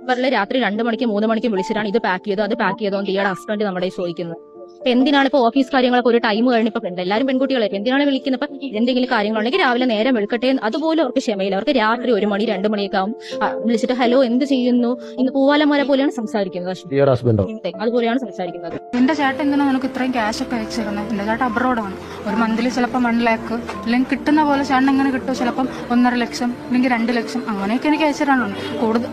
ഡിസംബറിൽ രാത്രി 2 മണിക്ക് 3 മണിക്ക് വിളിച്ചിട്ടാണ് ഇത് പാക്ക് ചെയ്തോ അത് പാക്ക് ചെയ്തോ എന്ന് ദിയയുടെ ഹസ്ബൻഡ് നമ്മുടെ ചോദിക്കുന്നത്. എന്തിനാണ് ഇപ്പൊ ഓഫീസ് കാര്യങ്ങളൊക്കെ ഒരു ടൈം കഴിഞ്ഞിപ്പോ എല്ലാവരും പെൺകുട്ടികളായിരിക്കും, എന്തിനാണ് വിളിക്കുന്നത്? ഇപ്പൊ എന്തെങ്കിലും കാര്യങ്ങളുണ്ടെങ്കിൽ രാവിലെ നേരം വെളുക്കട്ടെ, അതുപോലെ അവർക്ക് ക്ഷമയില്ല. അവർക്ക് രാത്രി 1 മണി 2 മണിയൊക്കെ ആവും വിളിച്ചിട്ട് ഹലോ എന്ത് ചെയ്യുന്നു, ഇന്ന് പൂവാലന്മാരെ പോലെയാണ് സംസാരിക്കുന്നത്. അതുപോലെയാണ് സംസാരിക്കുന്നത്. എന്റെ ചേട്ടൻ എന്തിനാ നിനക്ക് ഇത്രയും ക്യാഷ് ഒക്കെ അയച്ചിരുന്നത്? എന്റെ ചേട്ടൻ അബ്രോഡാണ്. ഒരു മന്തിൽ ചിലപ്പോൾ 1 ലാക്ക് അല്ലെങ്കിൽ കിട്ടുന്ന പോലെ ചേട്ടൻ എങ്ങനെ കിട്ടും? ചിലപ്പം 1.5 ലക്ഷം അല്ലെങ്കിൽ 2 ലക്ഷം അങ്ങനെയൊക്കെ എനിക്ക് അയച്ചിട്ടാണ്. കൂടുതൽ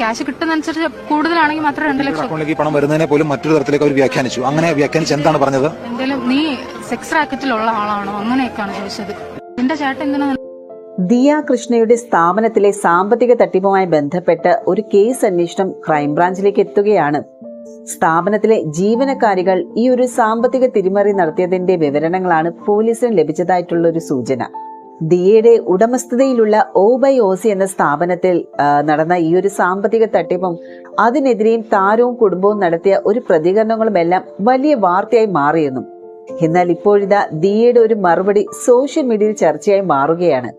ക്യാഷ് കിട്ടുന്നതനുസരിച്ച് കൂടുതലാണെങ്കിൽ മാത്രം 2 ലക്ഷം. പണം വരുന്നതിനെ പോലും മറ്റൊരു തരത്തിലേക്ക് അവർ വ്യാഖ്യാനിച്ചു. അങ്ങനെ വ്യാഖ്യാനിച്ച് എന്താണ് പറഞ്ഞത്? എന്തെങ്കിലും നീ സെക്സ് റാക്കറ്റിലുള്ള ആളാണോ അങ്ങനെയൊക്കെയാണ് ചോദിച്ചത്. എന്റെ ചേട്ടൻ എന്തിനാ? ദിയ കൃഷ്ണയുടെ സ്ഥാപനത്തിലെ സാമ്പത്തിക തട്ടിപ്പുമായി ബന്ധപ്പെട്ട് ഒരു കേസ് അന്വേഷണം ക്രൈംബ്രാഞ്ചിലേക്ക് എത്തുകയാണ്. സ്ഥാപനത്തിലെ ജീവനക്കാരികൾ ഈ ഒരു സാമ്പത്തിക തിരിമറി നടത്തിയതിന്റെ വിവരണങ്ങളാണ് പോലീസിന് ലഭിച്ചതായിട്ടുള്ള ഒരു സൂചന. ദിയയുടെ ഉടമസ്ഥതയിലുള്ള OBY എന്ന സ്ഥാപനത്തിൽ നടന്ന ഈ ഒരു സാമ്പത്തിക തട്ടിപ്പും അതിനെതിരെയും താരവും കുടുംബവും നടത്തിയ ഒരു പ്രതികരണങ്ങളുമെല്ലാം വലിയ വാർത്തയായി മാറിയെന്നും. എന്നാൽ ഇപ്പോഴിതാ ദിയയുടെ ഒരു മറുപടി സോഷ്യൽ മീഡിയയിൽ ചർച്ചയായി മാറുകയാണ്.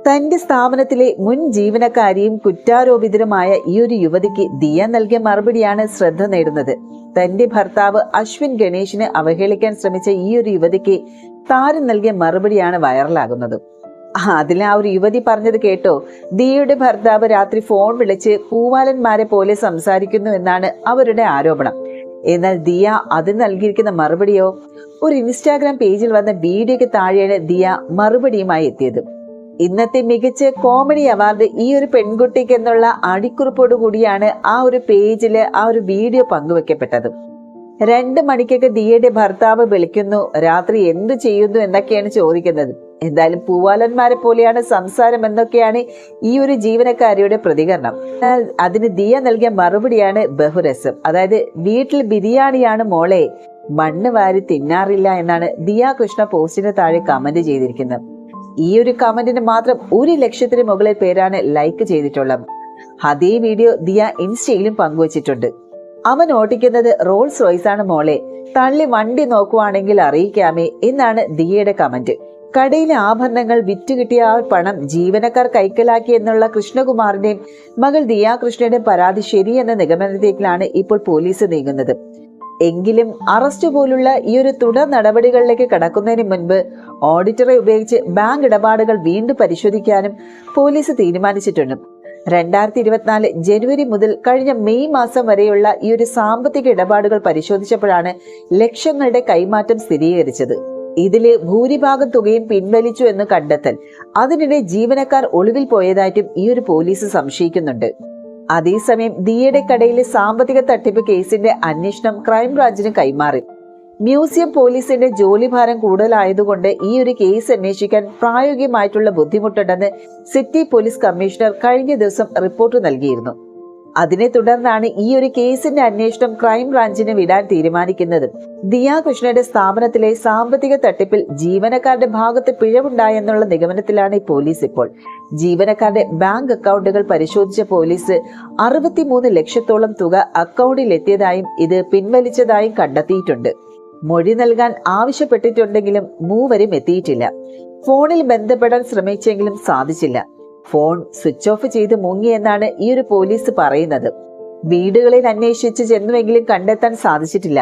തന്റെ സ്ഥാപനത്തിലെ മുൻ ജീവനക്കാരിയും കുറ്റാരോപിതരുമായ ഈ ഒരു യുവതിക്ക് ദിയ നൽകിയ മറുപടിയാണ് ശ്രദ്ധ നേടുന്നത്. തന്റെ ഭർത്താവ് അശ്വിൻ ഗണേഷിനെ അവഹേളിക്കാൻ ശ്രമിച്ച ഈ ഒരു യുവതിക്ക് താരം നൽകിയ മറുപടിയാണ് വൈറലാകുന്നത്. അതിൽ ആ ഒരു യുവതി പറഞ്ഞത് കേട്ടോ? ദിയയുടെ ഭർത്താവ് രാത്രി ഫോൺ വിളിച്ച് പൂവാലന്മാരെ പോലെ സംസാരിക്കുന്നു എന്നാണ് അവരുടെ ആരോപണം. എന്നാൽ ദിയ അതിന് നൽകിയിരിക്കുന്ന മറുപടിയോ? ഒരു ഇൻസ്റ്റാഗ്രാം പേജിൽ വന്ന വീഡിയോയ്ക്ക് താഴെയാണ് ദിയ മറുപടിയുമായി എത്തിയത്. ഇന്നത്തെ മികച്ച കോമഡി അവാർഡ് ഈ ഒരു പെൺകുട്ടിക്ക് എന്നുള്ള അടിക്കുറിപ്പോടു കൂടിയാണ് ആ ഒരു പേജില് ആ ഒരു വീഡിയോ പങ്കുവെക്കപ്പെട്ടത്. 2 മണിക്കൊക്കെ ദിയയുടെ ഭർത്താവ് വിളിക്കുന്നു, രാത്രി എന്തു ചെയ്യുന്നു എന്നൊക്കെയാണ് ചോദിക്കുന്നത്. എന്തായാലും പൂവാലന്മാരെ പോലെയാണ് സംസാരം എന്നൊക്കെയാണ് ഈ ഒരു ജീവനക്കാരിയുടെ പ്രതികരണം. അതിന് ദിയ നൽകിയ മറുപടിയാണ് ബഹുരസം. അതായത് വീട്ടിൽ ബിരിയാണിയാണ് മോളെ, മണ്ണ് വാരി തിന്നാറില്ല എന്നാണ് ദിയ കൃഷ്ണ പോസ്റ്റിന് താഴെ കമന്റ് ചെയ്തിരിക്കുന്നത്. ഈ ഒരു കമന്റിന് മാത്രം 1 ലക്ഷത്തിന് മുകളിൽ പേരാണ് ലൈക്ക് ചെയ്തിട്ടുള്ളത്. അതേ വീഡിയോ ദിയ ഇൻസ്റ്റയിലും പങ്കുവച്ചിട്ടുണ്ട്. അവൻ ഓടിക്കുന്നത് റോൾസ് റോയ്സ് ആണ് മോളെ, തള്ളി വണ്ടി നോക്കുവാണെങ്കിൽ അറിയിക്കാമേ എന്നാണ് ദിയയുടെ കമന്റ്. കടയിലെ ആഭരണങ്ങൾ വിറ്റുകിട്ടിയ ആ പണം ജീവനക്കാർ കൈക്കലാക്കി എന്നുള്ള കൃഷ്ണകുമാറിന്റെയും മകൾ ദിയ കൃഷ്ണയുടെയും പരാതി ശരിയെന്ന നിഗമനത്തിലേക്കാണ് ഇപ്പോൾ പോലീസ് നീങ്ങുന്നത്. എങ്കിലും അറസ്റ്റ് പോലുള്ള ഈ ഒരു തുടർ നടപടികളിലേക്ക് കടക്കുന്നതിന് മുൻപ് ഓഡിറ്ററെ ഉപയോഗിച്ച് ബാങ്ക് ഇടപാടുകൾ വീണ്ടും പരിശോധിക്കാനും പോലീസ് തീരുമാനിച്ചിട്ടുണ്ട്. 2024 ജനുവരി മുതൽ കഴിഞ്ഞ മെയ് മാസം വരെയുള്ള ഈ ഒരു സാമ്പത്തിക ഇടപാടുകൾ പരിശോധിച്ചപ്പോഴാണ് ലക്ഷങ്ങളുടെ കൈമാറ്റം സ്ഥിരീകരിച്ചത്. ഇതില് ഭൂരിഭാഗം തുകയും പിൻവലിച്ചു എന്ന് കണ്ടെത്തൽ. അതിനിടെ ജീവനക്കാർ ഒളിവിൽ പോയതായിട്ടും ഈ ഒരു പോലീസ് സംശയിക്കുന്നുണ്ട്. അതേസമയം ദിയയുടെ കടയിലെ സാമ്പത്തിക തട്ടിപ്പ് കേസിന്റെ അന്വേഷണം ക്രൈംബ്രാഞ്ചിന് കൈമാറി. മ്യൂസിയം പോലീസിന്റെ ജോലിഭാരം കൂടുതലായതുകൊണ്ട് ഈ ഒരു കേസ് അന്വേഷിക്കാൻ പ്രായോഗികമായിട്ടുള്ള ബുദ്ധിമുട്ടുണ്ടെന്ന് സിറ്റി പോലീസ് കമ്മീഷണർ കഴിഞ്ഞ ദിവസം റിപ്പോർട്ട് നൽകിയിരുന്നു. അതിനെ തുടർന്നാണ് ഈ ഒരു കേസിന്റെ അന്വേഷണം ക്രൈംബ്രാഞ്ചിന് വിടാൻ തീരുമാനിക്കുന്നത്. ദിയ കൃഷ്ണയുടെ സ്ഥാപനത്തിലെ സാമ്പത്തിക തട്ടിപ്പിൽ ജീവനക്കാരുടെ ഭാഗത്ത് പിഴവുണ്ടായെന്നുള്ള നിഗമനത്തിലാണ് പോലീസ് ഇപ്പോൾ. ജീവനക്കാരുടെ ബാങ്ക് അക്കൗണ്ടുകൾ പരിശോധിച്ച പോലീസ് 63 ലക്ഷത്തോളം തുക അക്കൗണ്ടിൽ എത്തിയതായും ഇത് പിൻവലിച്ചതായും കണ്ടെത്തിയിട്ടുണ്ട്. മൊഴി നൽകാൻ ആവശ്യപ്പെട്ടിട്ടുണ്ടെങ്കിലും മൂവരും എത്തിയിട്ടില്ല. ഫോണിൽ ബന്ധപ്പെടാൻ ശ്രമിച്ചെങ്കിലും സാധിച്ചില്ല. ഫോൺ സ്വിച്ച് ഓഫ് ചെയ്ത് മുങ്ങിയെന്നാണ് ഈ ഒരു പോലീസ് പറയുന്നത്. വീടുകളിൽ അന്വേഷിച്ച് ചെന്നുവെങ്കിലും കണ്ടെത്താൻ സാധിച്ചിട്ടില്ല.